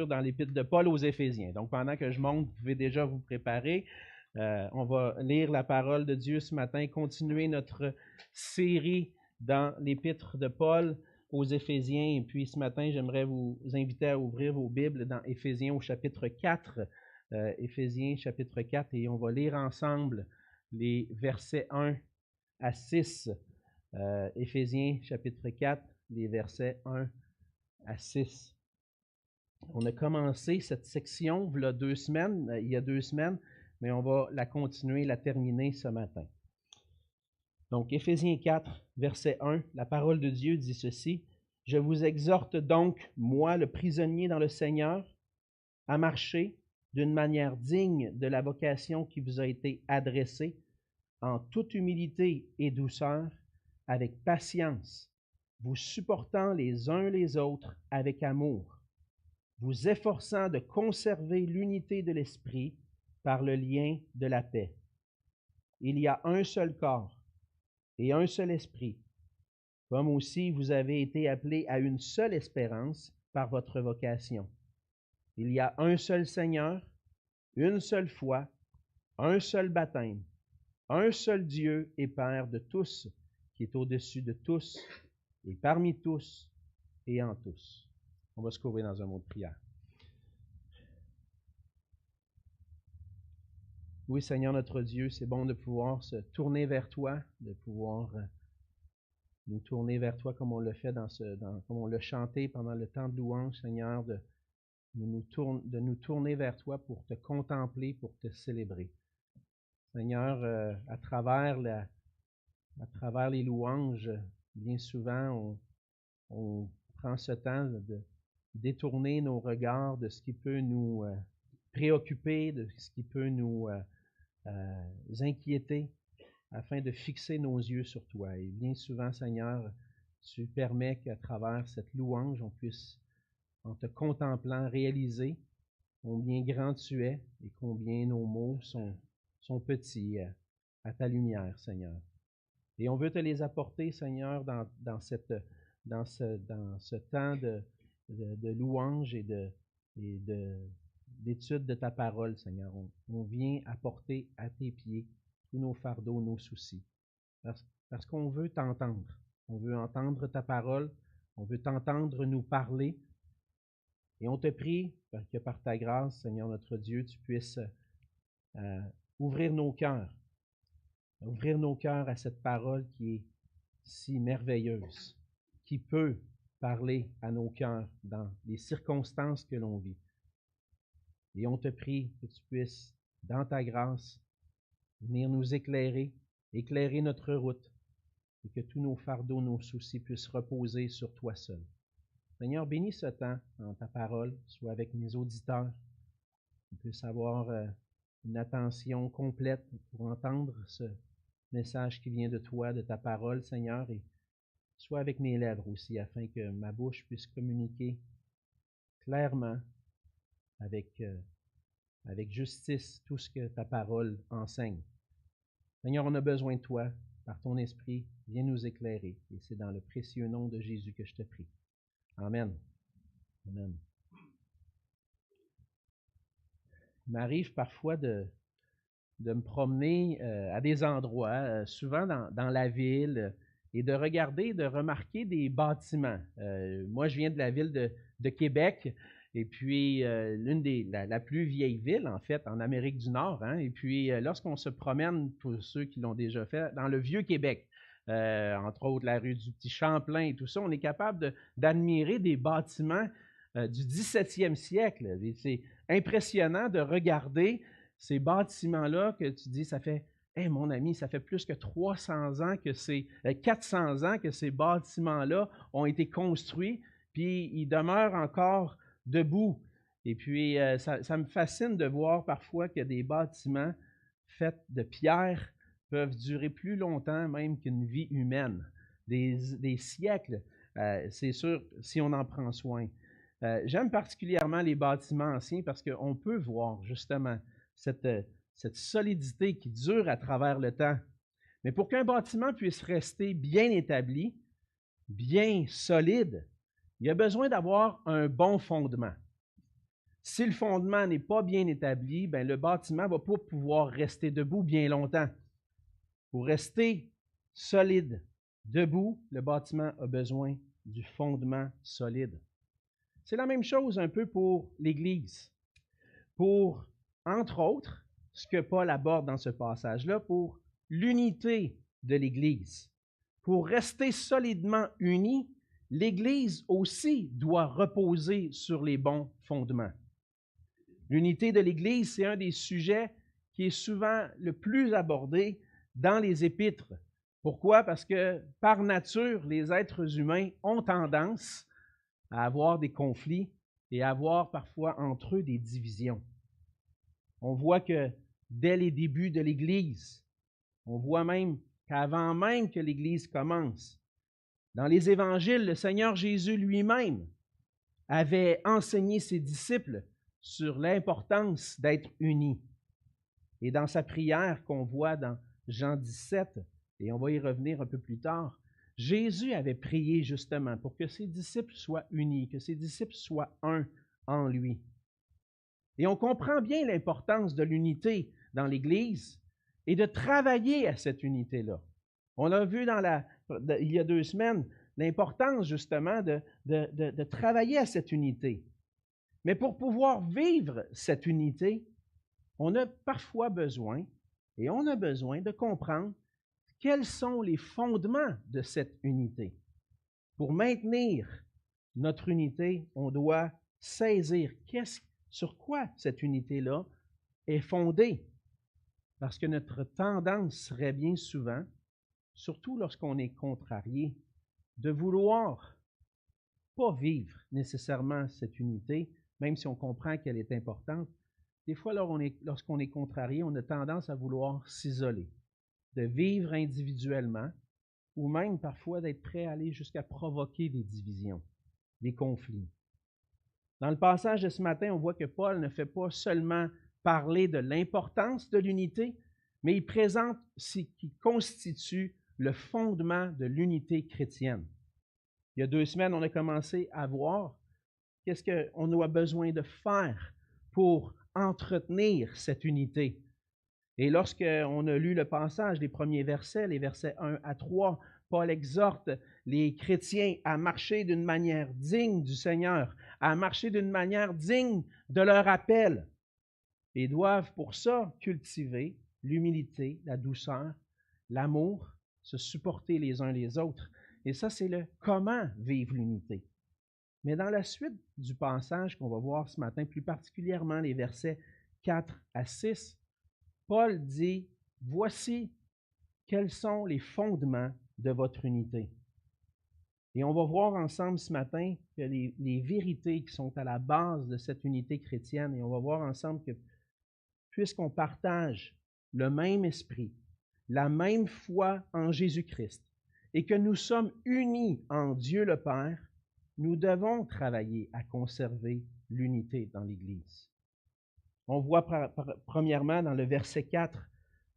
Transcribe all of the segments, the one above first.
dans l'épître de Paul aux Éphésiens. Donc, pendant que je monte, vous pouvez déjà vous préparer. On va lire la parole de Dieu ce matin, continuer notre série dans l'épître de Paul aux Éphésiens. Et puis, ce matin, j'aimerais vous inviter à ouvrir vos Bibles dans Éphésiens au chapitre 4. Éphésiens chapitre 4, et on va lire ensemble les versets 1 à 6. Éphésiens chapitre 4, les versets 1 à 6. On a commencé cette section il y a 2 semaines, mais on va la continuer, la terminer ce matin. Donc, Éphésiens 4, verset 1, la parole de Dieu dit ceci: « Je vous exhorte donc, moi, le prisonnier dans le Seigneur, à marcher d'une manière digne de la vocation qui vous a été adressée, en toute humilité et douceur, avec patience, vous supportant les uns les autres avec amour, vous efforçant de conserver l'unité de l'esprit par le lien de la paix. Il y a un seul corps et un seul esprit, comme aussi vous avez été appelés à une seule espérance par votre vocation. Il y a un seul Seigneur, une seule foi, un seul baptême, un seul Dieu et Père de tous, qui est au-dessus de tous et parmi tous et en tous. » On va se couvrir dans un mot de prière. Oui, Seigneur notre Dieu, c'est bon de pouvoir se tourner vers toi, de pouvoir nous tourner vers toi comme on le fait comme on l'a chanté pendant le temps de louange, Seigneur, de nous tourner vers toi pour te contempler, pour te célébrer. Seigneur, à travers les louanges, bien souvent, on prend ce temps de détourner nos regards de ce qui peut nous préoccuper, de ce qui peut nous inquiéter, afin de fixer nos yeux sur toi. Et bien souvent, Seigneur, tu permets qu'à travers cette louange, on puisse, en te contemplant, réaliser combien grand tu es et combien nos mots sont petits à ta lumière, Seigneur. Et on veut te les apporter, Seigneur, dans ce temps de louange et d'étude de ta parole, Seigneur. On vient apporter à tes pieds tous nos fardeaux, nos soucis. Parce qu'on veut t'entendre. On veut entendre ta parole. On veut t'entendre nous parler. Et on te prie que par ta grâce, Seigneur notre Dieu, tu puisses ouvrir nos cœurs. Ouvrir nos cœurs à cette parole qui est si merveilleuse, qui peut parler à nos cœurs dans les circonstances que l'on vit. Et on te prie que tu puisses, dans ta grâce, venir nous éclairer notre route, et que tous nos fardeaux, nos soucis puissent reposer sur toi seul. Seigneur, bénis ce temps dans ta parole, soit avec mes auditeurs, qu'ils puissent avoir une attention complète pour entendre ce message qui vient de toi, de ta parole, Seigneur, et soit avec mes lèvres aussi, afin que ma bouche puisse communiquer clairement, avec justice, tout ce que ta parole enseigne. Seigneur, on a besoin de toi. Par ton esprit, viens nous éclairer. Et c'est dans le précieux nom de Jésus que je te prie. Amen. Amen. Il m'arrive parfois de me promener à des endroits, souvent dans la ville, et de regarder, de remarquer des bâtiments. Moi, je viens de la ville de Québec, et puis la plus vieille ville, en fait, en Amérique du Nord. Hein, et puis, lorsqu'on se promène, pour ceux qui l'ont déjà fait, dans le Vieux-Québec, entre autres la rue du Petit Champlain et tout ça, on est capable d'admirer des bâtiments du 17e siècle. Et c'est impressionnant de regarder ces bâtiments-là que tu dis, ça fait, hey, mon ami, ça fait plus que 400 ans que ces bâtiments-là ont été construits, puis ils demeurent encore debout. Et puis, ça me fascine de voir parfois que des bâtiments faits de pierre peuvent durer plus longtemps même qu'une vie humaine. Des siècles, c'est sûr, si on en prend soin. J'aime particulièrement les bâtiments anciens parce qu'on peut voir justement cette solidité qui dure à travers le temps. Mais pour qu'un bâtiment puisse rester bien établi, bien solide, il y a besoin d'avoir un bon fondement. Si le fondement n'est pas bien établi, ben le bâtiment ne va pas pouvoir rester debout bien longtemps. Pour rester solide, debout, le bâtiment a besoin du fondement solide. C'est la même chose un peu pour l'Église. Pour, entre autres, ce que Paul aborde dans ce passage-là, pour l'unité de l'Église. Pour rester solidement unis, l'Église aussi doit reposer sur les bons fondements. L'unité de l'Église, c'est un des sujets qui est souvent le plus abordé dans les épîtres. Pourquoi? Parce que par nature, les êtres humains ont tendance à avoir des conflits et à avoir parfois entre eux des divisions. On voit que dès les débuts de l'Église, on voit même qu'avant même que l'Église commence, dans les évangiles, le Seigneur Jésus lui-même avait enseigné ses disciples sur l'importance d'être unis. Et dans sa prière qu'on voit dans Jean 17, et on va y revenir un peu plus tard, Jésus avait prié justement pour que ses disciples soient unis, que ses disciples soient un en lui. Et on comprend bien l'importance de l'unité dans l'Église et de travailler à cette unité-là. On a vu il y a 2 semaines l'importance justement de travailler à cette unité. Mais pour pouvoir vivre cette unité, on a parfois besoin, et on a besoin de comprendre quels sont les fondements de cette unité. Pour maintenir notre unité, on doit saisir sur quoi cette unité-là est fondée. Parce que notre tendance serait bien souvent, surtout lorsqu'on est contrarié, de vouloir pas vivre nécessairement cette unité, même si on comprend qu'elle est importante. Des fois, lorsqu'on est contrarié, on a tendance à vouloir s'isoler, de vivre individuellement, ou même parfois d'être prêt à aller jusqu'à provoquer des divisions, des conflits. Dans le passage de ce matin, on voit que Paul ne fait pas seulement parler de l'importance de l'unité, mais il présente ce qui constitue le fondement de l'unité chrétienne. Il y a 2 semaines, on a commencé à voir qu'est-ce qu'on a besoin de faire pour entretenir cette unité. Et lorsqu'on a lu le passage, les premiers versets, les versets 1 à 3, Paul exhorte les chrétiens à marcher d'une manière digne du Seigneur, à marcher d'une manière digne de leur appel, et doivent pour ça cultiver l'humilité, la douceur, l'amour, se supporter les uns les autres. Et ça, c'est le comment vivre l'unité. Mais dans la suite du passage qu'on va voir ce matin, plus particulièrement les versets 4 à 6, Paul dit, voici quels sont les fondements de votre unité. Et on va voir ensemble ce matin que les vérités qui sont à la base de cette unité chrétienne, et on va voir ensemble que puisqu'on partage le même esprit, la même foi en Jésus-Christ, et que nous sommes unis en Dieu le Père, nous devons travailler à conserver l'unité dans l'Église. On voit premièrement dans le verset 4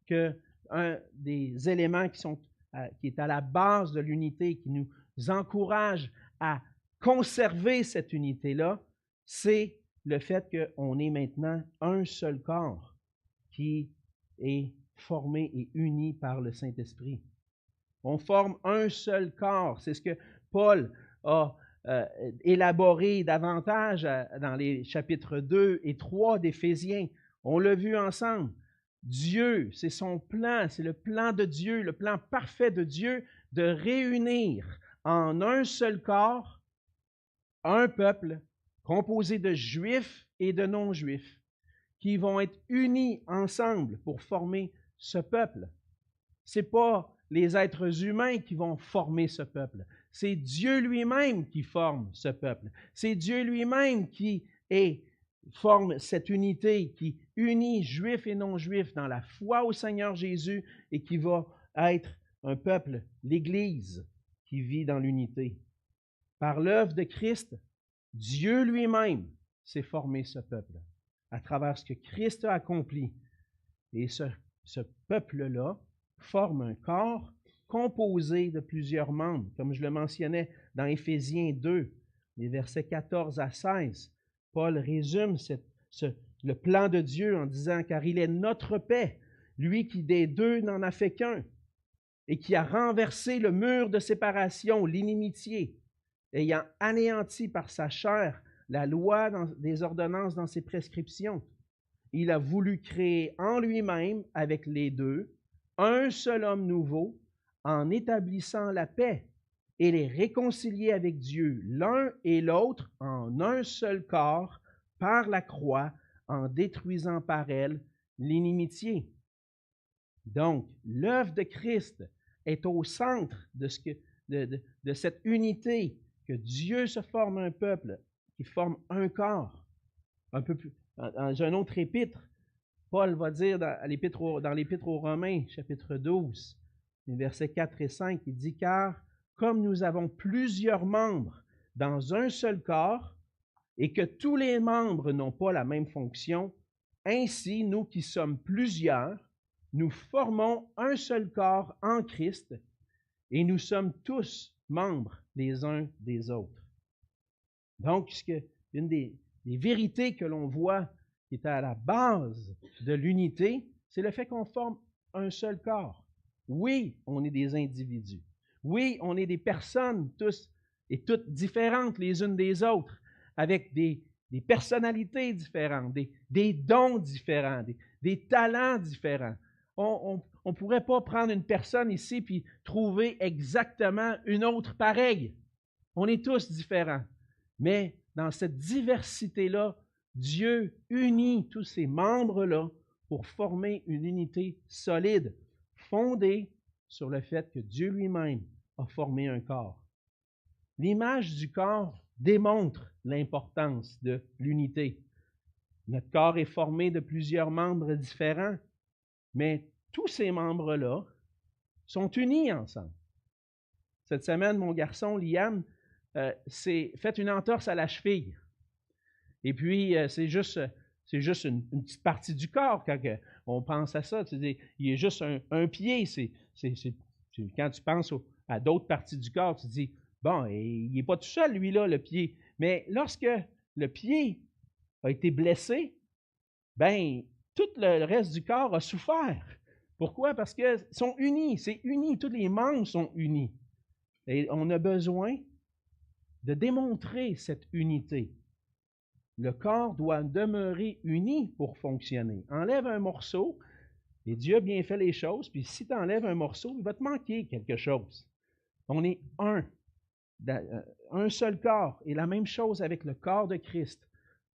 que un des éléments qui est à la base de l'unité, qui nous encourage à conserver cette unité-là, c'est le fait qu'on est maintenant un seul corps qui est formé et uni par le Saint-Esprit. On forme un seul corps. C'est ce que Paul a élaboré davantage dans les chapitres 2 et 3 d'Éphésiens. On l'a vu ensemble. Dieu, c'est son plan, c'est le plan de Dieu, le plan parfait de Dieu de réunir en un seul corps un peuple composé de Juifs et de non-Juifs qui vont être unis ensemble pour former ce peuple. Ce n'est pas les êtres humains qui vont former ce peuple. C'est Dieu lui-même qui forme ce peuple. C'est Dieu lui-même qui forme cette unité, qui unit juifs et non-juifs dans la foi au Seigneur Jésus et qui va être un peuple, l'Église, qui vit dans l'unité. Par l'œuvre de Christ, Dieu lui-même s'est formé ce peuple à travers ce que Christ a accompli. Et ce peuple-là forme un corps composé de plusieurs membres, comme je le mentionnais dans Éphésiens 2, les versets 14 à 16. Paul résume le plan de Dieu en disant « Car il est notre paix, lui qui des deux n'en a fait qu'un, et qui a renversé le mur de séparation, l'inimitié, ayant anéanti par sa chair la loi des ordonnances dans ses prescriptions. Il a voulu créer en lui-même, avec les deux, un seul homme nouveau, en établissant la paix, et les réconcilier avec Dieu, l'un et l'autre, en un seul corps, par la croix, en détruisant par elle l'inimitié. » Donc, l'œuvre de Christ est au centre de cette unité, que Dieu se forme un peuple, qui forme un corps. Un peu plus, dans un autre épître, Paul va dire dans l'épître aux Romains, chapitre 12, versets 4 et 5, il dit « Car comme nous avons plusieurs membres dans un seul corps, et que tous les membres n'ont pas la même fonction, ainsi, nous qui sommes plusieurs, nous formons un seul corps en Christ, et nous sommes tous membres les uns des autres. » Donc, une des vérités que l'on voit qui est à la base de l'unité, c'est le fait qu'on forme un seul corps. Oui, on est des individus. Oui, on est des personnes, tous et toutes différentes les unes des autres, avec des personnalités différentes, des dons différents, des talents différents. On ne pourrait pas prendre une personne ici puis trouver exactement une autre pareille. On est tous différents. Mais dans cette diversité-là, Dieu unit tous ces membres-là pour former une unité solide, fondée sur le fait que Dieu lui-même a formé un corps. L'image du corps démontre l'importance de l'unité. Notre corps est formé de plusieurs membres différents, mais tous ces membres-là sont unis ensemble. Cette semaine, mon garçon, Liam, s'est fait une entorse à la cheville. Et puis, c'est juste une petite partie du corps quand on pense à ça. Tu dis, il est juste un pied. Quand tu penses à d'autres parties du corps, tu dis, bon, il n'est pas tout seul, lui-là, le pied. Mais lorsque le pied a été blessé, ben tout le reste du corps a souffert. Pourquoi? Parce qu'ils sont unis, c'est uni, tous les membres sont unis. Et on a besoin de démontrer cette unité. Le corps doit demeurer uni pour fonctionner. Enlève un morceau, et Dieu a bien fait les choses, puis si tu enlèves un morceau, il va te manquer quelque chose. On est un seul corps, et la même chose avec le corps de Christ.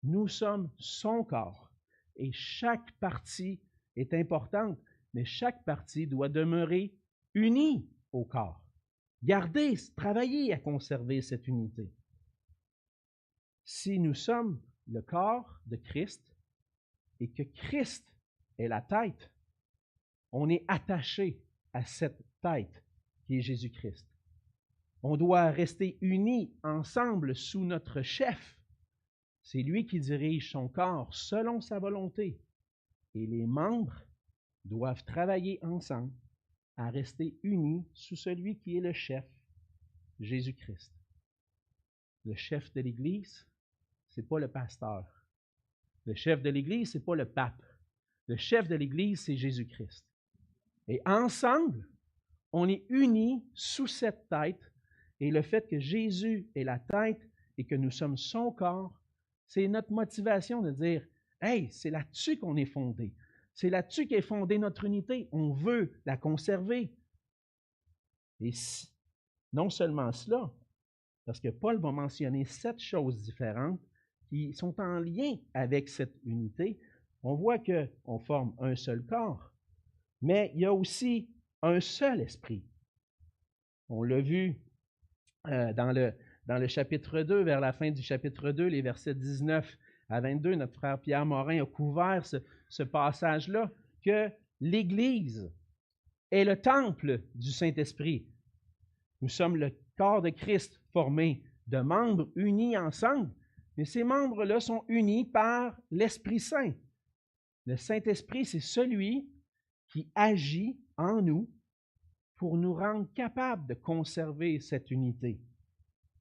Nous sommes son corps, et chaque partie est importante, mais chaque partie doit demeurer unie au corps. Travailler à conserver cette unité. Si nous sommes le corps de Christ et que Christ est la tête, on est attaché à cette tête qui est Jésus-Christ. On doit rester unis ensemble sous notre chef. C'est lui qui dirige son corps selon sa volonté. Et les membres doivent travailler ensemble à rester unis sous celui qui est le chef, Jésus-Christ. Le chef de l'Église, ce n'est pas le pasteur. Le chef de l'Église, ce n'est pas le pape. Le chef de l'Église, c'est Jésus-Christ. Et ensemble, on est unis sous cette tête. Et le fait que Jésus est la tête et que nous sommes son corps, c'est notre motivation de dire, « Hey, c'est là-dessus qu'on est fondé. C'est là-dessus qu'est fondée notre unité. On veut la conserver. » Et non seulement cela, parce que Paul va mentionner 7 choses différentes qui sont en lien avec cette unité. On voit qu'on forme un seul corps, mais il y a aussi un seul esprit. On l'a vu dans le chapitre 2, vers la fin du chapitre 2, les versets 19 à 22, notre frère Pierre Morin a couvert ce passage-là, que l'Église est le temple du Saint-Esprit. Nous sommes le corps de Christ formé de membres unis ensemble, mais ces membres-là sont unis par l'Esprit Saint. Le Saint-Esprit, c'est celui qui agit en nous pour nous rendre capables de conserver cette unité.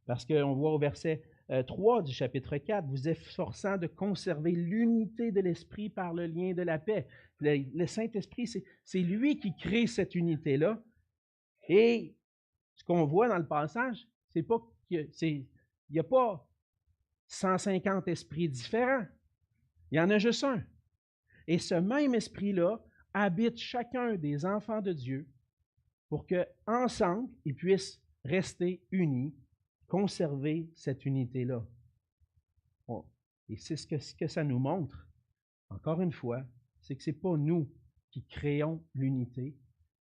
Parce qu'on voit au verset 3 du chapitre 4, vous efforçant de conserver l'unité de l'Esprit par le lien de la paix. Le Saint-Esprit, c'est lui qui crée cette unité-là. Et ce qu'on voit dans le passage, c'est pas qu'il n'y a pas 150 esprits différents. Il y en a juste un. Et ce même esprit-là habite chacun des enfants de Dieu pour qu'ensemble, ils puissent rester unis, conserver cette unité-là. Bon. Et c'est ce que ça nous montre, encore une fois, c'est que ce n'est pas nous qui créons l'unité,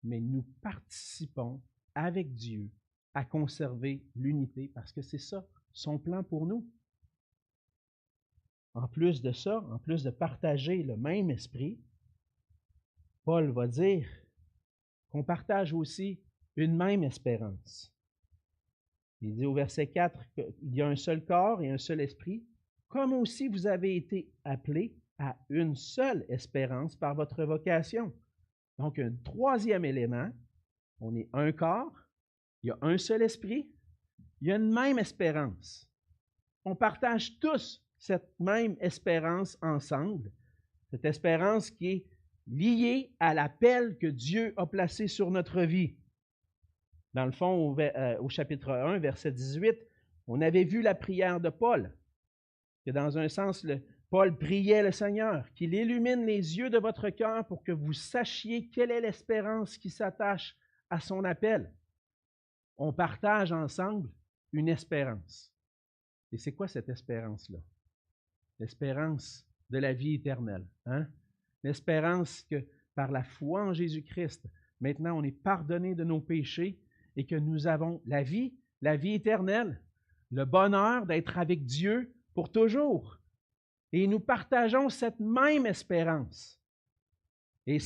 mais nous participons avec Dieu à conserver l'unité parce que c'est ça, son plan pour nous. En plus de ça, en plus de partager le même esprit, Paul va dire qu'on partage aussi une même espérance. Il dit au verset 4 qu'il y a un seul corps et un seul esprit, comme aussi vous avez été appelés à une seule espérance par votre vocation. Donc, un troisième élément, on est un corps, il y a un seul esprit, il y a une même espérance. On partage tous cette même espérance ensemble, cette espérance qui est liée à l'appel que Dieu a placé sur notre vie. Dans le fond, au chapitre 1, verset 18, on avait vu la prière de Paul, que dans un sens, Paul priait le Seigneur, qu'il illumine les yeux de votre cœur pour que vous sachiez quelle est l'espérance qui s'attache à son appel. On partage ensemble une espérance. Et c'est quoi cette espérance-là? L'espérance de la vie éternelle. Hein? L'espérance que par la foi en Jésus-Christ, maintenant on est pardonné de nos péchés et que nous avons la vie éternelle, le bonheur d'être avec Dieu pour toujours. Et nous partageons cette même espérance. Et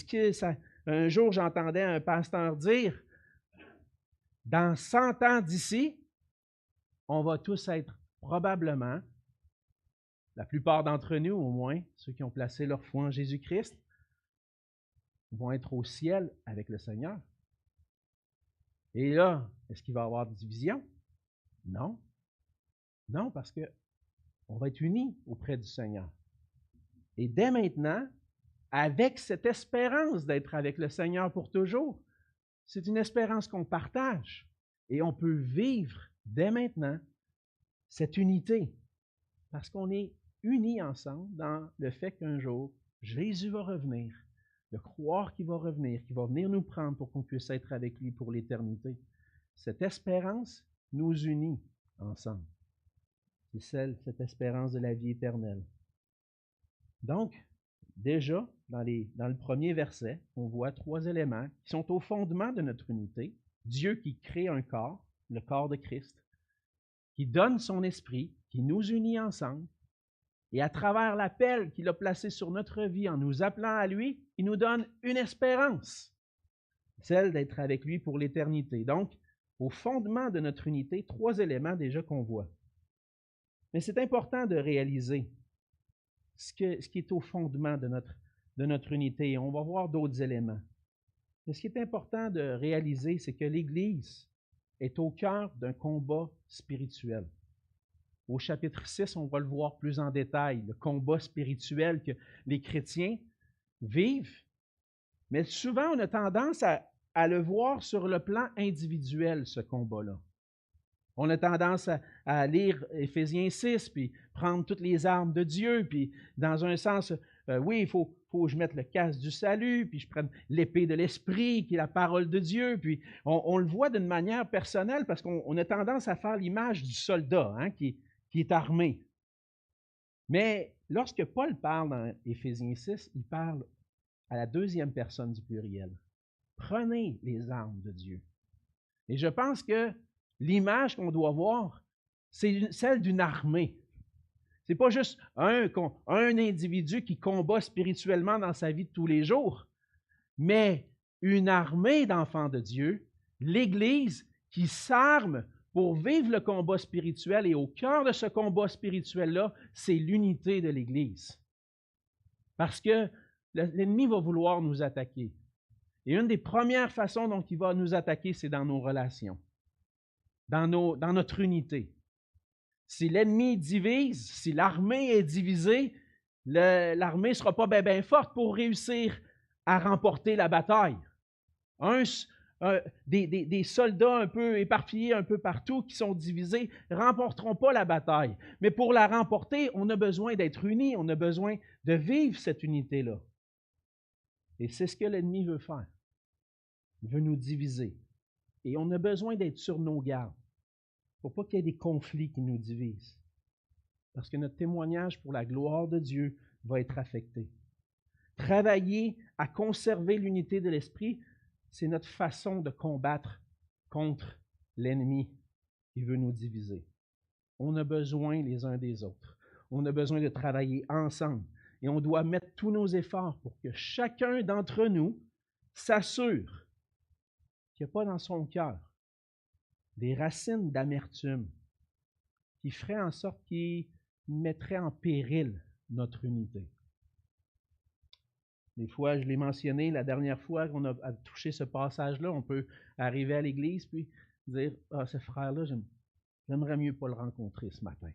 un jour, j'entendais un pasteur dire, dans 100 ans d'ici, on va tous être probablement, la plupart d'entre nous au moins, ceux qui ont placé leur foi en Jésus-Christ, vont être au ciel avec le Seigneur. Et là, est-ce qu'il va y avoir division? Non. Non, parce qu'on va être unis auprès du Seigneur. Et dès maintenant, avec cette espérance d'être avec le Seigneur pour toujours, c'est une espérance qu'on partage. Et on peut vivre dès maintenant cette unité. Parce qu'on est unis ensemble dans le fait qu'un jour, Jésus va revenir, de croire qu'il va revenir, qu'il va venir nous prendre pour qu'on puisse être avec lui pour l'éternité. Cette espérance nous unit ensemble. C'est cette espérance de la vie éternelle. Donc, déjà, dans le premier verset, on voit 3 éléments qui sont au fondement de notre unité. Dieu qui crée un corps, le corps de Christ, qui donne son esprit, qui nous unit ensemble, et à travers l'appel qu'il a placé sur notre vie en nous appelant à lui, il nous donne une espérance, celle d'être avec lui pour l'éternité. Donc, au fondement de notre unité, 3 éléments déjà qu'on voit. Mais c'est important de réaliser ce qui est au fondement de notre unité. On va voir d'autres éléments. Mais ce qui est important de réaliser, c'est que l'Église est au cœur d'un combat spirituel. Au chapitre 6, on va le voir plus en détail, le combat spirituel que les chrétiens vivent. Mais souvent, on a tendance à le voir sur le plan individuel, ce combat-là. On a tendance à lire Éphésiens 6, puis prendre toutes les armes de Dieu, puis dans un sens, oui, il faut que je mette le casque du salut, puis je prenne l'épée de l'Esprit, qui est la parole de Dieu, puis on le voit d'une manière personnelle, parce qu'on a tendance à faire l'image du soldat qui est armé. Mais lorsque Paul parle dans Éphésiens 6, il parle à la deuxième personne du pluriel. Prenez les armes de Dieu. Et je pense que l'image qu'on doit voir, c'est celle d'une armée. Ce n'est pas juste un individu qui combat spirituellement dans sa vie de tous les jours, mais une armée d'enfants de Dieu, l'Église qui s'arme pour vivre le combat spirituel. Et au cœur de ce combat spirituel-là, c'est l'unité de l'Église. Parce que l'ennemi va vouloir nous attaquer. Et une des premières façons dont il va nous attaquer, c'est dans nos relations. Dans notre unité. Si l'ennemi divise, si l'armée est divisée, l'armée ne sera pas bien forte pour réussir à remporter la bataille. Des soldats un peu éparpillés un peu partout qui sont divisés ne remporteront pas la bataille. Mais pour la remporter, on a besoin d'être unis, on a besoin de vivre cette unité-là. Et c'est ce que l'ennemi veut faire. Il veut nous diviser. Et on a besoin d'être sur nos gardes pour pas qu'il y ait des conflits qui nous divisent. Parce que notre témoignage pour la gloire de Dieu va être affecté. Travailler à conserver l'unité de l'esprit, c'est notre façon de combattre contre l'ennemi qui veut nous diviser. On a besoin les uns des autres. On a besoin de travailler ensemble. Et on doit mettre tous nos efforts pour que chacun d'entre nous s'assure qu'il n'y a pas dans son cœur des racines d'amertume qui feraient en sorte qu'il mettrait en péril notre unité. Des fois, je l'ai mentionné, la dernière fois qu'on a touché ce passage-là, on peut arriver à l'église puis dire « Ah, ce frère-là, j'aimerais mieux pas le rencontrer ce matin.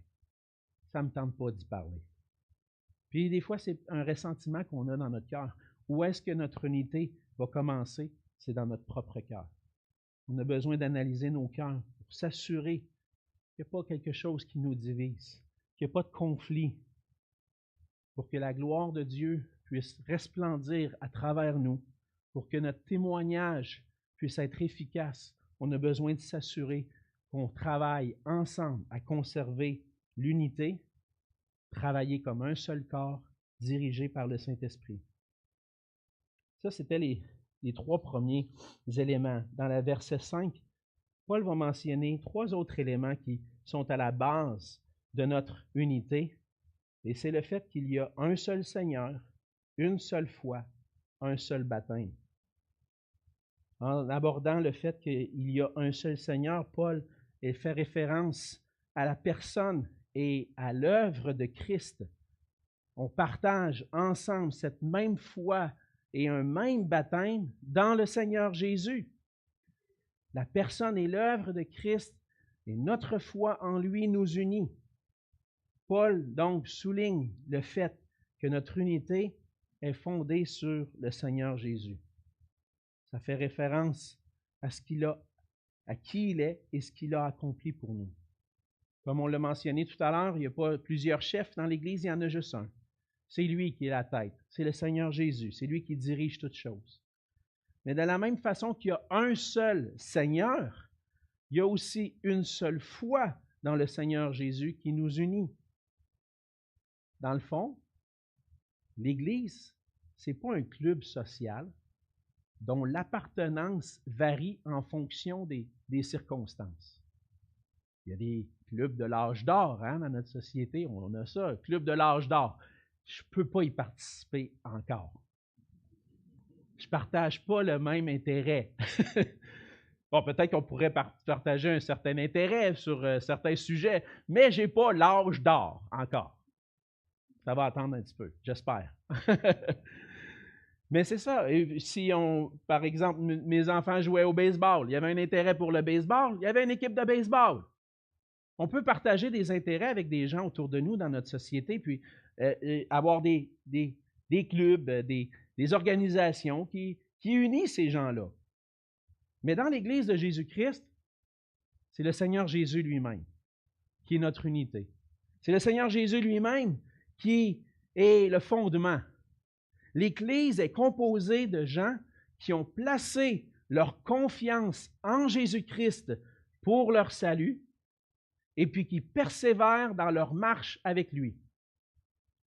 Ça ne me tente pas d'y parler. » Puis des fois, c'est un ressentiment qu'on a dans notre cœur. Où est-ce que notre unité va commencer? C'est dans notre propre cœur. On a besoin d'analyser nos cœurs pour s'assurer qu'il n'y a pas quelque chose qui nous divise, qu'il n'y a pas de conflit, pour que la gloire de Dieu puisse resplendir à travers nous, pour que notre témoignage puisse être efficace. On a besoin de s'assurer qu'on travaille ensemble à conserver l'unité, travailler comme un seul corps, dirigé par le Saint-Esprit. Ça, c'était les trois premiers éléments. Dans le verset 5, Paul va mentionner trois autres éléments qui sont à la base de notre unité. Et c'est le fait qu'il y a un seul Seigneur, une seule foi, un seul baptême. En abordant le fait qu'il y a un seul Seigneur, Paul fait référence à la personne et à l'œuvre de Christ. On partage ensemble cette même foi et un même baptême dans le Seigneur Jésus. La personne et l'œuvre de Christ et notre foi en lui nous unit. Paul, donc, souligne le fait que notre unité est fondée sur le Seigneur Jésus. Ça fait référence à qui il est et ce qu'il a accompli pour nous. Comme on l'a mentionné tout à l'heure, il n'y a pas plusieurs chefs dans l'Église, il y en a juste un. C'est lui qui est la tête, c'est le Seigneur Jésus, c'est lui qui dirige toutes choses. Mais de la même façon qu'il y a un seul Seigneur, il y a aussi une seule foi dans le Seigneur Jésus qui nous unit. Dans le fond, l'Église, ce n'est pas un club social dont l'appartenance varie en fonction des circonstances. Il y a des clubs de l'âge d'or dans notre société, on a ça, club de l'âge d'or. Je ne peux pas y participer encore. Je ne partage pas le même intérêt. Bon, peut-être qu'on pourrait partager un certain intérêt sur certains sujets, mais je n'ai pas l'âge d'or encore. Ça va attendre un petit peu, j'espère. Mais c'est ça. Si par exemple, mes enfants jouaient au baseball, il y avait un intérêt pour le baseball, il y avait une équipe de baseball. On peut partager des intérêts avec des gens autour de nous dans notre société, puis avoir des clubs, des organisations qui unissent ces gens-là. Mais dans l'Église de Jésus-Christ, c'est le Seigneur Jésus lui-même qui est notre unité. C'est le Seigneur Jésus lui-même qui est le fondement. L'Église est composée de gens qui ont placé leur confiance en Jésus-Christ pour leur salut et puis qui persévèrent dans leur marche avec lui.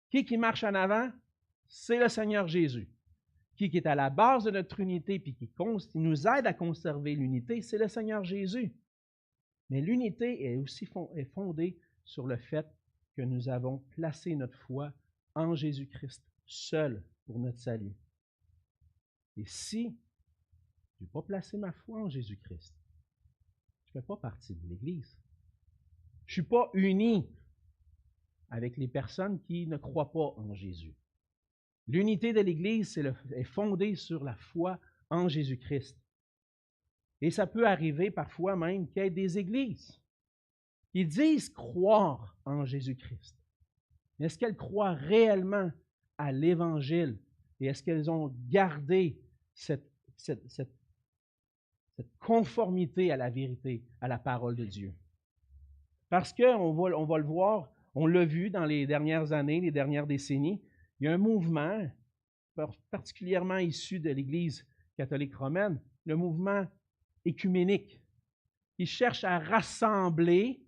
Qui marche en avant? C'est le Seigneur Jésus. Qui est à la base de notre unité puis qui nous aide à conserver l'unité, c'est le Seigneur Jésus. Mais l'unité est aussi fondée sur le fait que nous avons placé notre foi en Jésus-Christ, seul pour notre salut. Et si je n'ai pas placé ma foi en Jésus-Christ, je ne fais pas partie de l'Église. Je ne suis pas uni avec les personnes qui ne croient pas en Jésus. L'unité de l'Église est fondée sur la foi en Jésus-Christ. Et ça peut arriver parfois même qu'il y ait des églises qui disent croire en Jésus-Christ. Mais est-ce qu'elles croient réellement à l'Évangile? Et est-ce qu'elles ont gardé cette conformité à la vérité, à la parole de Dieu? Parce qu'on va le voir, on l'a vu dans les dernières années, les dernières décennies, il y a un mouvement particulièrement issu de l'Église catholique romaine, le mouvement écuménique, qui cherche à rassembler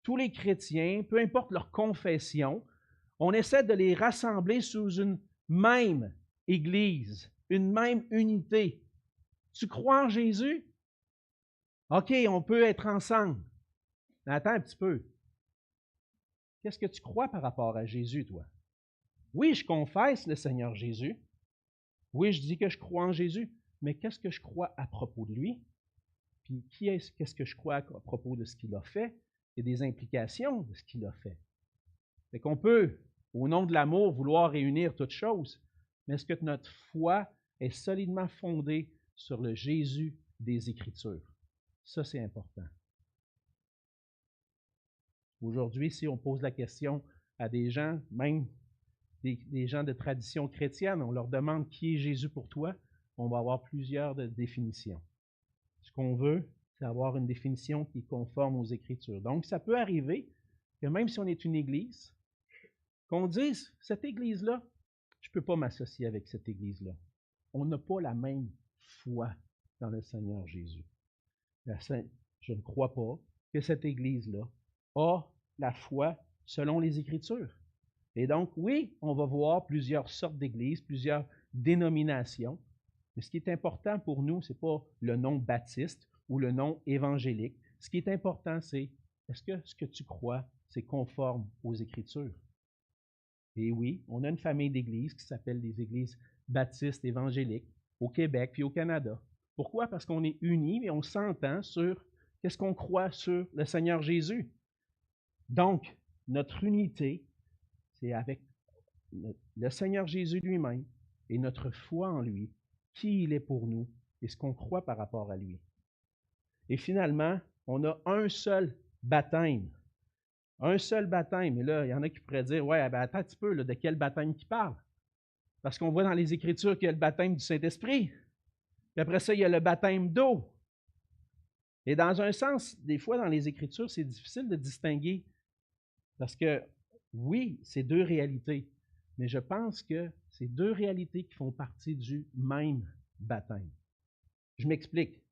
tous les chrétiens, peu importe leur confession. On essaie de les rassembler sous une même Église, une même unité. Tu crois en Jésus? OK, on peut être ensemble. Mais attends un petit peu. Qu'est-ce que tu crois par rapport à Jésus, toi? Oui, je confesse le Seigneur Jésus. Oui, je dis que je crois en Jésus. Mais qu'est-ce que je crois à propos de lui? Puis qu'est-ce que je crois à propos de ce qu'il a fait et des implications de ce qu'il a fait? Fait qu'on peut, au nom de l'amour, vouloir réunir toutes choses, mais est-ce que notre foi est solidement fondée sur le Jésus des Écritures? Ça, c'est important. Aujourd'hui, si on pose la question à des gens, même des gens de tradition chrétienne, on leur demande qui est Jésus pour toi, on va avoir plusieurs définitions. Ce qu'on veut, c'est avoir une définition qui est conforme aux Écritures. Donc, ça peut arriver que même si on est une Église, qu'on dise, cette Église-là, je ne peux pas m'associer avec cette Église-là. On n'a pas la même foi dans le Seigneur Jésus. Je ne crois pas que cette Église-là a la foi selon les Écritures. Et donc, oui, on va voir plusieurs sortes d'églises, plusieurs dénominations, mais ce qui est important pour nous, ce n'est pas le nom baptiste ou le nom évangélique. Ce qui est important, c'est est-ce que ce que tu crois, c'est conforme aux Écritures? Et oui, on a une famille d'églises qui s'appelle les églises baptistes évangéliques au Québec puis au Canada. Pourquoi? Parce qu'on est unis et on s'entend sur qu'est-ce qu'on croit sur le Seigneur Jésus. Donc, notre unité, c'est avec le Seigneur Jésus lui-même et notre foi en lui, qui il est pour nous et ce qu'on croit par rapport à lui. Et finalement, on a un seul baptême. Un seul baptême. Et là, il y en a qui pourraient dire, ouais, ben attends un petit peu, là, de quel baptême il parle? Parce qu'on voit dans les Écritures qu'il y a le baptême du Saint-Esprit. Puis après ça, il y a le baptême d'eau. Et dans un sens, des fois, dans les Écritures, c'est difficile de distinguer. Parce que, oui, c'est deux réalités. Mais je pense que c'est deux réalités qui font partie du même baptême. Je m'explique.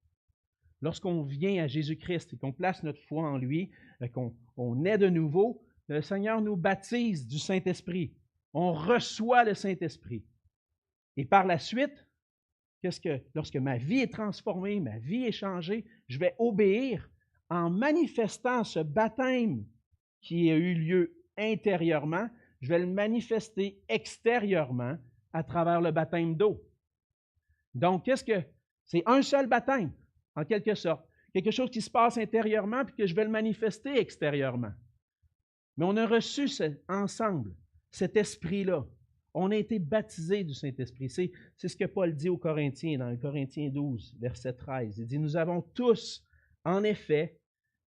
Lorsqu'on vient à Jésus-Christ et qu'on place notre foi en lui, qu'on naît de nouveau, le Seigneur nous baptise du Saint-Esprit. On reçoit le Saint-Esprit. Et par la suite, lorsque ma vie est transformée, ma vie est changée, je vais obéir en manifestant ce baptême qui a eu lieu intérieurement, je vais le manifester extérieurement à travers le baptême d'eau. Donc, c'est un seul baptême, en quelque sorte. Quelque chose qui se passe intérieurement puis que je vais le manifester extérieurement. Mais on a reçu ensemble cet esprit-là. On a été baptisés du Saint-Esprit. C'est ce que Paul dit aux Corinthiens, dans Corinthiens 12, verset 13. Il dit, « Nous avons tous, en effet,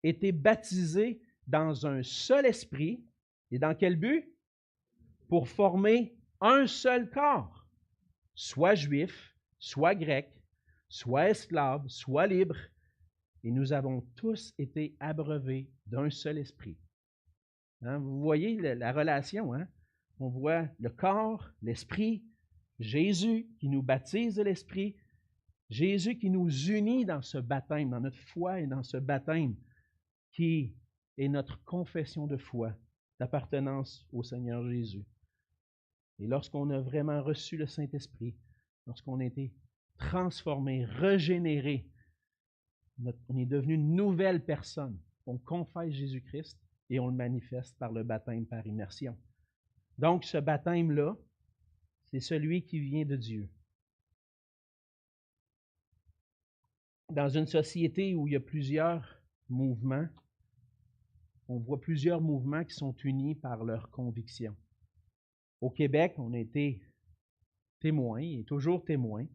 été baptisés dans un seul esprit. » Et dans quel but? Pour former un seul corps, soit juif, soit grec, soit esclave, soit libre. Et nous avons tous été abreuvés d'un seul esprit. Hein, vous voyez la relation, hein? On voit le corps, l'esprit, Jésus qui nous baptise de l'esprit, Jésus qui nous unit dans ce baptême, dans notre foi et dans ce baptême qui est notre confession de foi, d'appartenance au Seigneur Jésus. Et lorsqu'on a vraiment reçu le Saint-Esprit, lorsqu'on a été transformé, régénéré, on est devenu une nouvelle personne. On confesse Jésus-Christ et on le manifeste par le baptême par immersion. Donc, ce baptême-là, c'est celui qui vient de Dieu. Dans une société où il y a plusieurs mouvements, on voit plusieurs mouvements qui sont unis par leurs convictions. Au Québec, on a été témoins, et toujours témoins,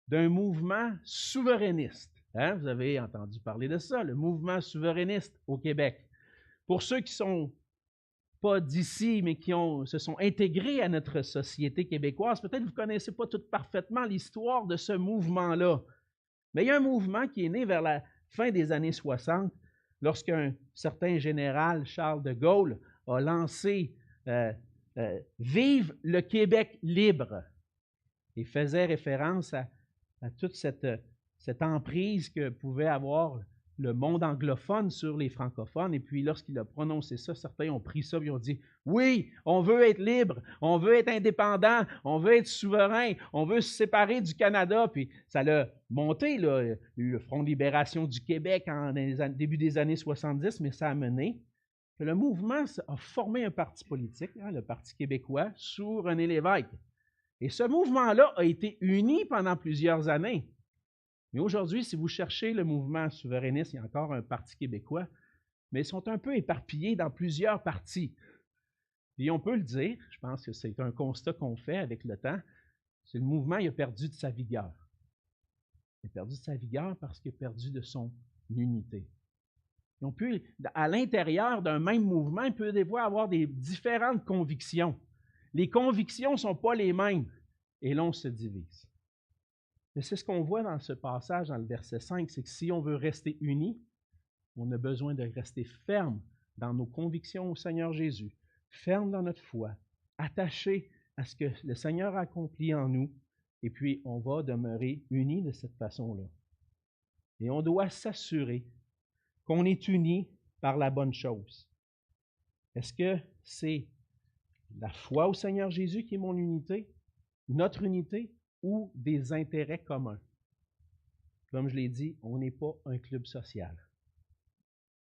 d'un mouvement souverainiste. Hein? Vous avez entendu parler de ça, le mouvement souverainiste au Québec. Pour ceux qui ne sont pas d'ici, mais qui se sont intégrés à notre société québécoise, peut-être que vous ne connaissez pas tout parfaitement l'histoire de ce mouvement-là. Mais il y a un mouvement qui est né vers la fin des années 60, lorsqu'un certain général, Charles de Gaulle, a lancé Vive le Québec libre et faisait référence à toute cette emprise que pouvait avoir le monde anglophone sur les francophones. Et puis, lorsqu'il a prononcé ça, certains ont pris ça et ont dit « Oui, on veut être libre, on veut être indépendant, on veut être souverain, on veut se séparer du Canada. » Puis, ça l'a monté, là, il y a eu le Front de libération du Québec en début des années 70, mais ça a mené que le mouvement a formé un parti politique, le Parti québécois, sous René Lévesque. Et ce mouvement-là a été uni pendant plusieurs années. Mais aujourd'hui, si vous cherchez le mouvement souverainiste, il y a encore un parti québécois, mais ils sont un peu éparpillés dans plusieurs partis. Et on peut le dire, je pense que c'est un constat qu'on fait avec le temps, c'est le mouvement, il a perdu de sa vigueur. Il a perdu de sa vigueur parce qu'il a perdu de son unité. Et on peut, à l'intérieur d'un même mouvement, il peut des fois avoir des différentes convictions. Les convictions ne sont pas les mêmes, et là, on se divise. Mais c'est ce qu'on voit dans ce passage, dans le verset 5, c'est que si on veut rester unis, on a besoin de rester ferme dans nos convictions au Seigneur Jésus, ferme dans notre foi, attaché à ce que le Seigneur a accompli en nous, et puis on va demeurer unis de cette façon-là. Et on doit s'assurer qu'on est unis par la bonne chose. Est-ce que c'est la foi au Seigneur Jésus qui est mon unité, notre unité, ou des intérêts communs? Comme je l'ai dit, on n'est pas un club social.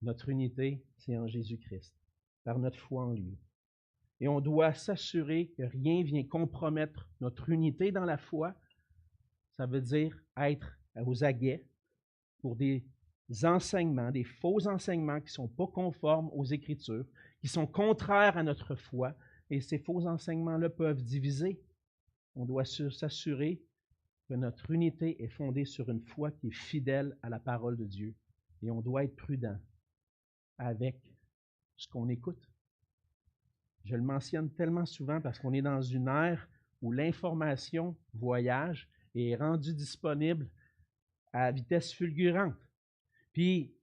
Notre unité, c'est en Jésus-Christ, par notre foi en lui. Et on doit s'assurer que rien ne vient compromettre notre unité dans la foi. Ça veut dire être aux aguets pour des enseignements, des faux enseignements qui ne sont pas conformes aux Écritures, qui sont contraires à notre foi, et ces faux enseignements-là peuvent diviser. On doit s'assurer que notre unité est fondée sur une foi qui est fidèle à la parole de Dieu. Et on doit être prudent avec ce qu'on écoute. Je le mentionne tellement souvent parce qu'on est dans une ère où l'information voyage et est rendue disponible à vitesse fulgurante. Puis,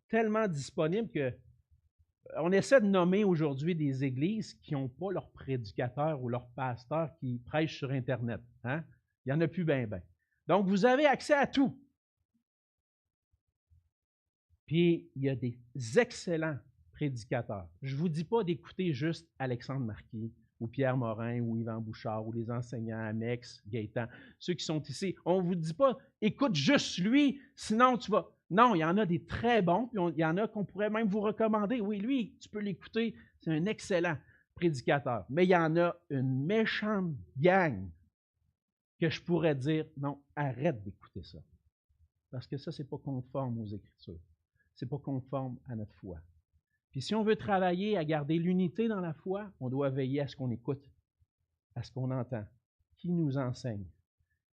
tellement disponible que on essaie de nommer aujourd'hui des églises qui n'ont pas leur prédicateur ou leur pasteur qui prêche sur Internet. Hein? Il n'y en a plus ben. Donc, vous avez accès à tout. Puis, il y a des excellents prédicateurs. Je ne vous dis pas d'écouter juste Alexandre Marquis ou Pierre Morin ou Yvan Bouchard ou les enseignants Amex, Gaétan, ceux qui sont ici. On ne vous dit pas, écoute juste lui, sinon tu vas... Non, il y en a des très bons, puis il y en a qu'on pourrait même vous recommander. Oui, lui, tu peux l'écouter, c'est un excellent prédicateur. Mais il y en a une méchante gang que je pourrais dire, non, arrête d'écouter ça. Parce que ça, ce n'est pas conforme aux Écritures. Ce n'est pas conforme à notre foi. Puis si on veut travailler à garder l'unité dans la foi, on doit veiller à ce qu'on écoute, à ce qu'on entend. Qui nous enseigne?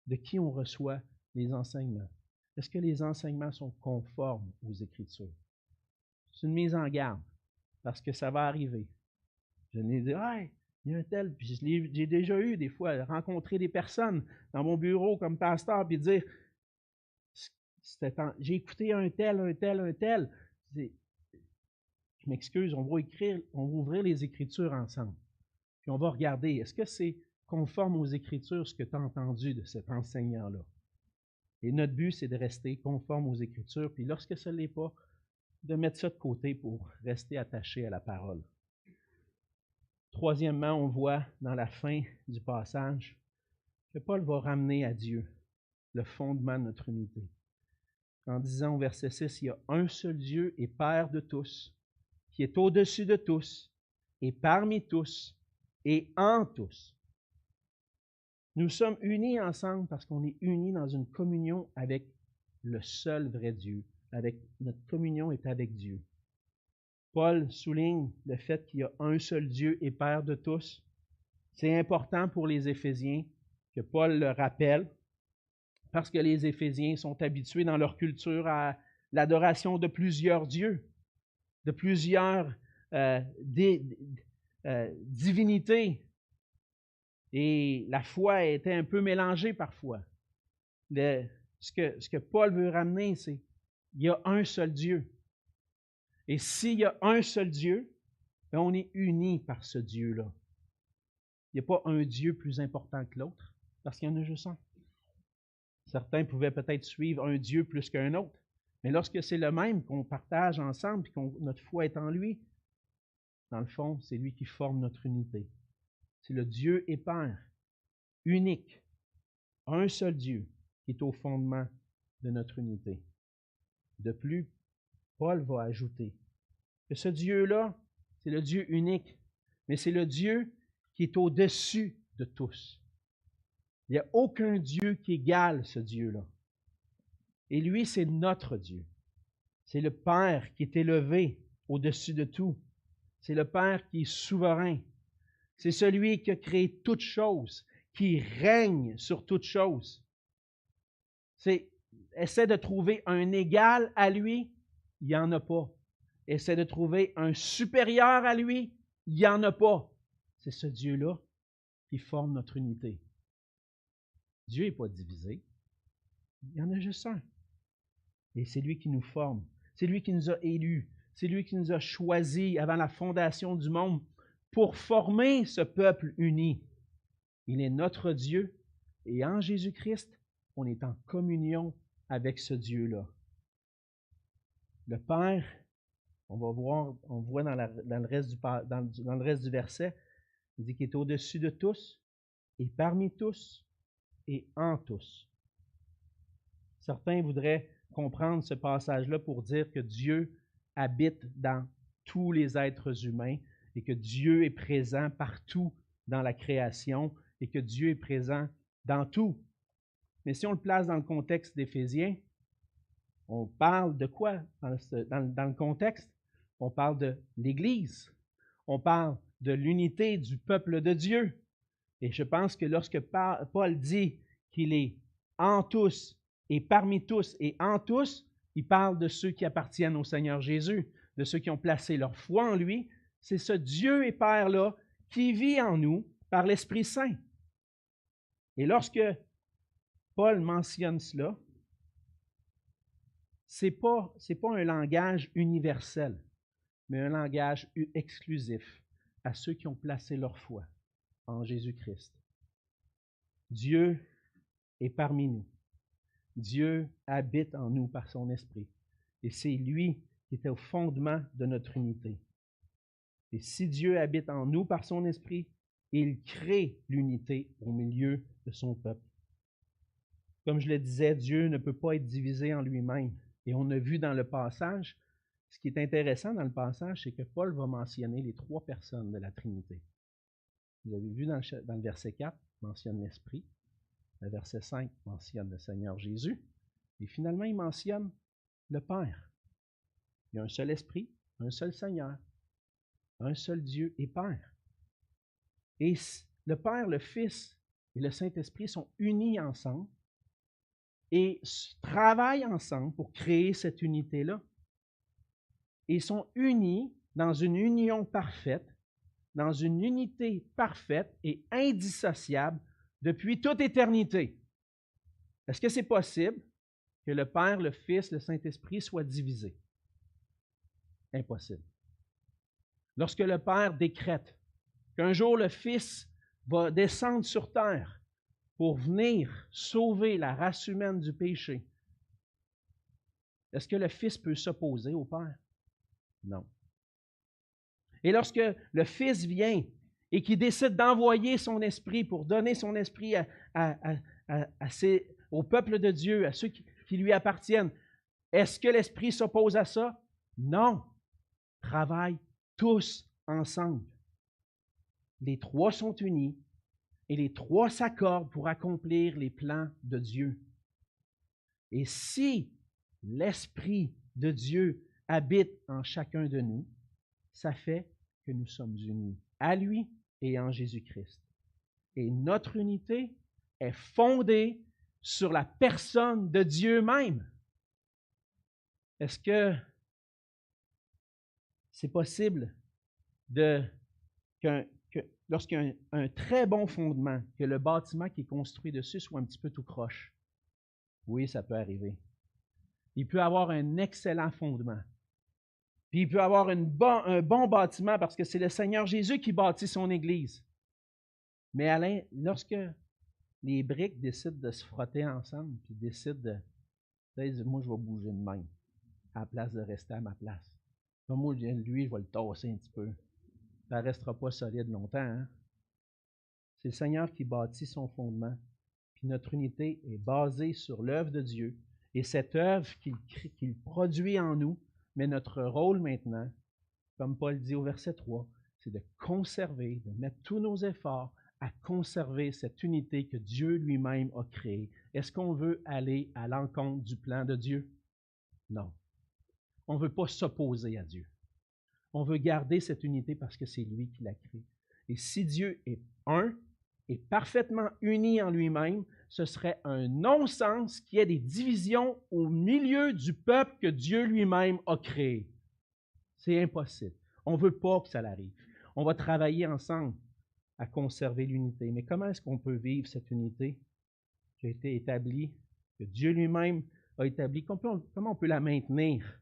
De qui on reçoit les enseignements? Est-ce que les enseignements sont conformes aux Écritures? C'est une mise en garde, parce que ça va arriver. Je l'ai dit, hey, il y a un tel, puis j'ai déjà eu des fois rencontrer des personnes dans mon bureau comme pasteur, puis dire, j'ai écouté un tel. Je m'excuse, on va ouvrir les Écritures ensemble. Puis on va regarder, est-ce que c'est conforme aux Écritures ce que tu as entendu de cet enseignant-là? Et notre but, c'est de rester conforme aux Écritures, puis lorsque ce ne l'est pas, de mettre ça de côté pour rester attaché à la parole. Troisièmement, on voit dans la fin du passage que Paul va ramener à Dieu le fondement de notre unité. En disant au verset 6, il y a un seul Dieu et Père de tous, qui est au-dessus de tous, et parmi tous, et en tous. Nous sommes unis ensemble parce qu'on est unis dans une communion avec le seul vrai Dieu. Notre communion est avec Dieu. Paul souligne le fait qu'il y a un seul Dieu et Père de tous. C'est important pour les Éphésiens que Paul le rappelle parce que les Éphésiens sont habitués dans leur culture à l'adoration de plusieurs dieux. de plusieurs divinités. Et la foi était un peu mélangée parfois. Ce que Paul veut ramener, c'est qu'il y a un seul Dieu. Et s'il y a un seul Dieu, bien, on est unis par ce Dieu-là. Il n'y a pas un Dieu plus important que l'autre, parce qu'il y en a juste un. Certains pouvaient peut-être suivre un Dieu plus qu'un autre, mais lorsque c'est le même qu'on partage ensemble et que notre foi est en lui, dans le fond, c'est lui qui forme notre unité. C'est le Dieu et Père, unique, un seul Dieu, qui est au fondement de notre unité. De plus, Paul va ajouter que ce Dieu-là, c'est le Dieu unique, mais c'est le Dieu qui est au-dessus de tous. Il n'y a aucun Dieu qui égale ce Dieu-là. Et lui, c'est notre Dieu. C'est le Père qui est élevé au-dessus de tout. C'est le Père qui est souverain. C'est celui qui a créé toutes choses, qui règne sur toutes choses. Essaie de trouver un égal à lui, il n'y en a pas. Essaie de trouver un supérieur à lui, il n'y en a pas. C'est ce Dieu-là qui forme notre unité. Dieu n'est pas divisé. Il y en a juste un. Et c'est lui qui nous forme. C'est lui qui nous a élus. C'est lui qui nous a choisis avant la fondation du monde pour former ce peuple uni. Il est notre Dieu et en Jésus-Christ, on est en communion avec ce Dieu-là. Le Père, on voit dans le reste du verset, il dit qu'il est au-dessus de tous et parmi tous et en tous. Certains voudraient comprendre ce passage-là pour dire que Dieu habite dans tous les êtres humains et que Dieu est présent partout dans la création et que Dieu est présent dans tout. Mais si on le place dans le contexte d'Éphésiens, on parle de quoi dans le contexte? On parle de l'Église. On parle de l'unité du peuple de Dieu. Et je pense que lorsque Paul dit qu'il est en tous et parmi tous et en tous, il parle de ceux qui appartiennent au Seigneur Jésus, de ceux qui ont placé leur foi en lui. C'est ce Dieu et Père-là qui vit en nous par l'Esprit Saint. Et lorsque Paul mentionne cela, ce n'est pas un langage universel, mais un langage exclusif à ceux qui ont placé leur foi en Jésus-Christ. Dieu est parmi nous. Dieu habite en nous par son esprit. Et c'est lui qui est au fondement de notre unité. Et si Dieu habite en nous par son esprit, il crée l'unité au milieu de son peuple. Comme je le disais, Dieu ne peut pas être divisé en lui-même. Et on a vu dans le passage, ce qui est intéressant dans le passage, c'est que Paul va mentionner les 3 personnes de la Trinité. Vous avez vu dans le verset 4, il mentionne l'Esprit. Le verset 5 mentionne le Seigneur Jésus. Et finalement, il mentionne le Père. Il y a un seul Esprit, un seul Seigneur, un seul Dieu et Père. Et le Père, le Fils et le Saint-Esprit sont unis ensemble et travaillent ensemble pour créer cette unité-là. Et sont unis dans une union parfaite, dans une unité parfaite et indissociable depuis toute éternité. Est-ce que c'est possible que le Père, le Fils, le Saint-Esprit soient divisés? Impossible. Lorsque le Père décrète qu'un jour le Fils va descendre sur terre pour venir sauver la race humaine du péché, est-ce que le Fils peut s'opposer au Père? Non. Et lorsque le Fils vient et qu'il décide d'envoyer son esprit pour donner son esprit au peuple de Dieu, à ceux qui lui appartiennent, est-ce que l'Esprit s'oppose à ça? Non. Travaillent tous ensemble. Les 3 sont unis et les 3 s'accordent pour accomplir les plans de Dieu. Et si l'Esprit de Dieu habite en chacun de nous, ça fait que nous sommes unis à lui et en Jésus-Christ. Et notre unité est fondée sur la personne de Dieu même. Est-ce que C'est possible lorsqu'il y a un très bon fondement, que le bâtiment qui est construit dessus soit un petit peu tout croche. Oui, ça peut arriver. Il peut avoir un excellent fondement. Puis il peut avoir un bon bâtiment parce que c'est le Seigneur Jésus qui bâtit son Église. Mais Alain, lorsque les briques décident de se frotter ensemble, puis décident de moi, je vais bouger de même, à la place de rester à ma place. Comme moi, lui, je vais le tasser un petit peu. Ça ne restera pas solide longtemps. Hein? C'est le Seigneur qui bâtit son fondement. Puis notre unité est basée sur l'œuvre de Dieu. Et cette œuvre qu'il produit en nous, mais notre rôle maintenant, comme Paul dit au verset 3, c'est de conserver, de mettre tous nos efforts à conserver cette unité que Dieu lui-même a créée. Est-ce qu'on veut aller à l'encontre du plan de Dieu? Non. On ne veut pas s'opposer à Dieu. On veut garder cette unité parce que c'est lui qui l'a créée. Et si Dieu est un et parfaitement uni en lui-même, ce serait un non-sens qu'il y ait des divisions au milieu du peuple que Dieu lui-même a créé. C'est impossible. On ne veut pas que ça arrive. On va travailler ensemble à conserver l'unité. Mais comment est-ce qu'on peut vivre cette unité qui a été établie, que Dieu lui-même a établie? Comment on peut la maintenir?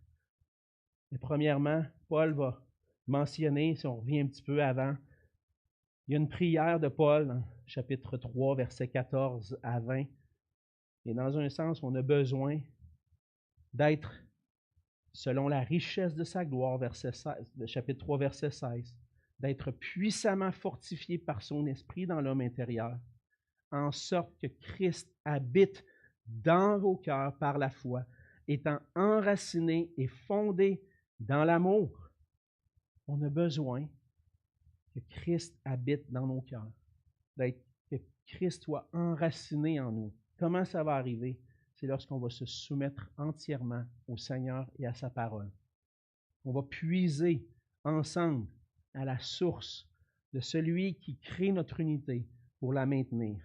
Et premièrement, Paul va mentionner, si on revient un petit peu avant, il y a une prière de Paul, chapitre 3, versets 14 à 20. Et dans un sens, on a besoin d'être, selon la richesse de sa gloire, verset 16, chapitre 3, verset 16, d'être puissamment fortifié par son esprit dans l'homme intérieur, en sorte que Christ habite dans vos cœurs par la foi, étant enraciné et fondé dans l'amour. On a besoin que Christ habite dans nos cœurs, que Christ soit enraciné en nous. Comment ça va arriver? C'est lorsqu'on va se soumettre entièrement au Seigneur et à sa parole. On va puiser ensemble à la source de celui qui crée notre unité pour la maintenir.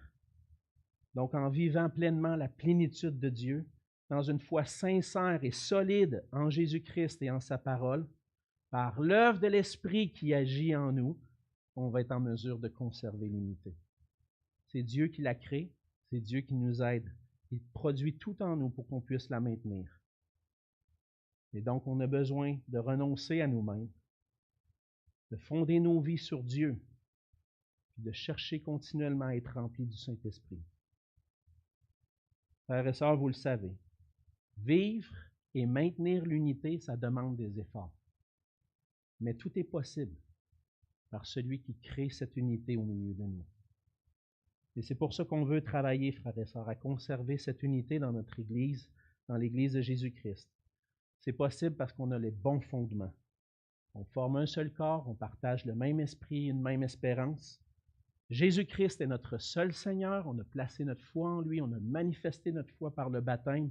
Donc, en vivant pleinement la plénitude de Dieu, dans une foi sincère et solide en Jésus-Christ et en sa parole, par l'œuvre de l'Esprit qui agit en nous, on va être en mesure de conserver l'unité. C'est Dieu qui la crée, c'est Dieu qui nous aide. Il produit tout en nous pour qu'on puisse la maintenir. Et donc, on a besoin de renoncer à nous-mêmes, de fonder nos vies sur Dieu, puis de chercher continuellement à être remplis du Saint-Esprit. Frères et sœurs, vous le savez, vivre et maintenir l'unité, ça demande des efforts. Mais tout est possible par celui qui crée cette unité au milieu de nous. Et c'est pour ça qu'on veut travailler, frères et sœurs, à conserver cette unité dans notre Église, dans l'Église de Jésus-Christ. C'est possible parce qu'on a les bons fondements. On forme un seul corps, on partage le même esprit, une même espérance. Jésus-Christ est notre seul Seigneur, on a placé notre foi en lui, on a manifesté notre foi par le baptême.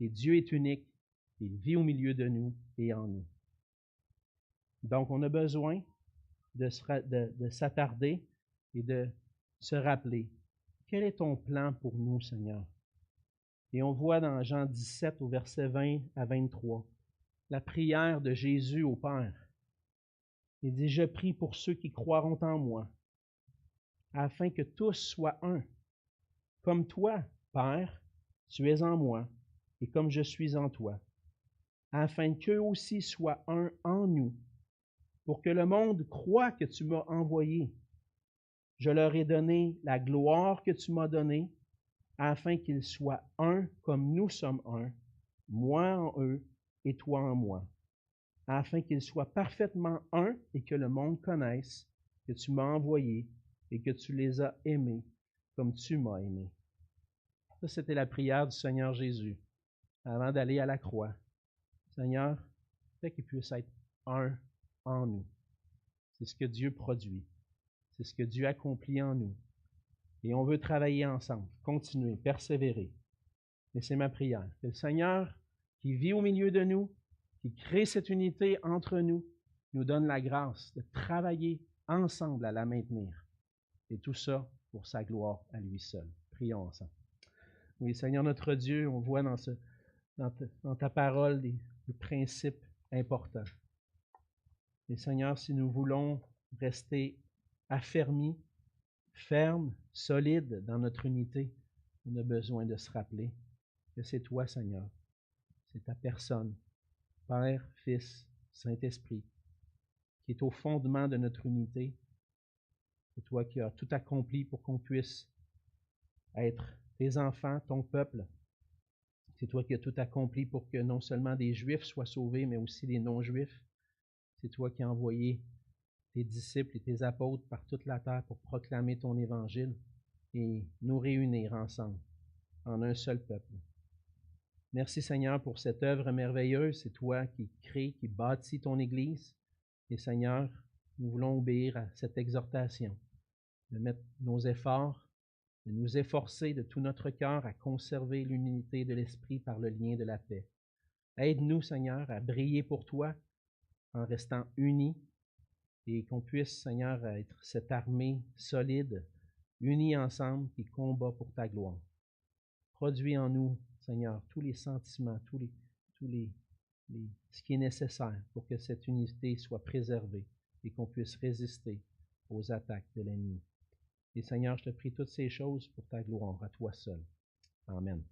Et Dieu est unique, il vit au milieu de nous et en nous. Donc, on a besoin de s'attarder et de se rappeler, quel est ton plan pour nous, Seigneur? Et on voit dans Jean 17, au verset 20 à 23, la prière de Jésus au Père. Il dit, « Je prie pour ceux qui croiront en moi, afin que tous soient un. Comme toi, Père, tu es en moi, et comme je suis en toi, afin qu'eux aussi soient un en nous, pour que le monde croie que tu m'as envoyé. Je leur ai donné la gloire que tu m'as donnée, afin qu'ils soient un comme nous sommes un, moi en eux et toi en moi, afin qu'ils soient parfaitement un et que le monde connaisse que tu m'as envoyé et que tu les as aimés comme tu m'as aimé. » Ça, c'était la prière du Seigneur Jésus avant d'aller à la croix. Seigneur, fais qu'ils puissent être un en nous. C'est ce que Dieu produit. C'est ce que Dieu accomplit en nous. Et on veut travailler ensemble, continuer, persévérer. Et c'est ma prière. Que le Seigneur, qui vit au milieu de nous, qui crée cette unité entre nous, nous donne la grâce de travailler ensemble à la maintenir. Et tout ça pour sa gloire à lui seul. Prions ensemble. Oui, Seigneur notre Dieu, on voit dans ta parole des principes importants. Et Seigneur, si nous voulons rester affermis, fermes, solides dans notre unité, on a besoin de se rappeler que c'est toi, Seigneur. C'est ta personne, Père, Fils, Saint-Esprit, qui est au fondement de notre unité. C'est toi qui as tout accompli pour qu'on puisse être tes enfants, ton peuple. C'est toi qui as tout accompli pour que non seulement des Juifs soient sauvés, mais aussi des non-Juifs. C'est toi qui as envoyé tes disciples et tes apôtres par toute la terre pour proclamer ton évangile et nous réunir ensemble en un seul peuple. Merci Seigneur pour cette œuvre merveilleuse. C'est toi qui crée, qui bâtis ton Église. Et Seigneur, nous voulons obéir à cette exhortation, de mettre nos efforts, de nous efforcer de tout notre cœur à conserver l'unité de l'Esprit par le lien de la paix. Aide-nous, Seigneur, à briller pour toi en restant unis et qu'on puisse, Seigneur, être cette armée solide, unie ensemble, qui combat pour ta gloire. Produis en nous, Seigneur, tous les sentiments, ce qui est nécessaire pour que cette unité soit préservée et qu'on puisse résister aux attaques de l'ennemi. Et Seigneur, je te prie toutes ces choses pour ta gloire, à toi seul. Amen.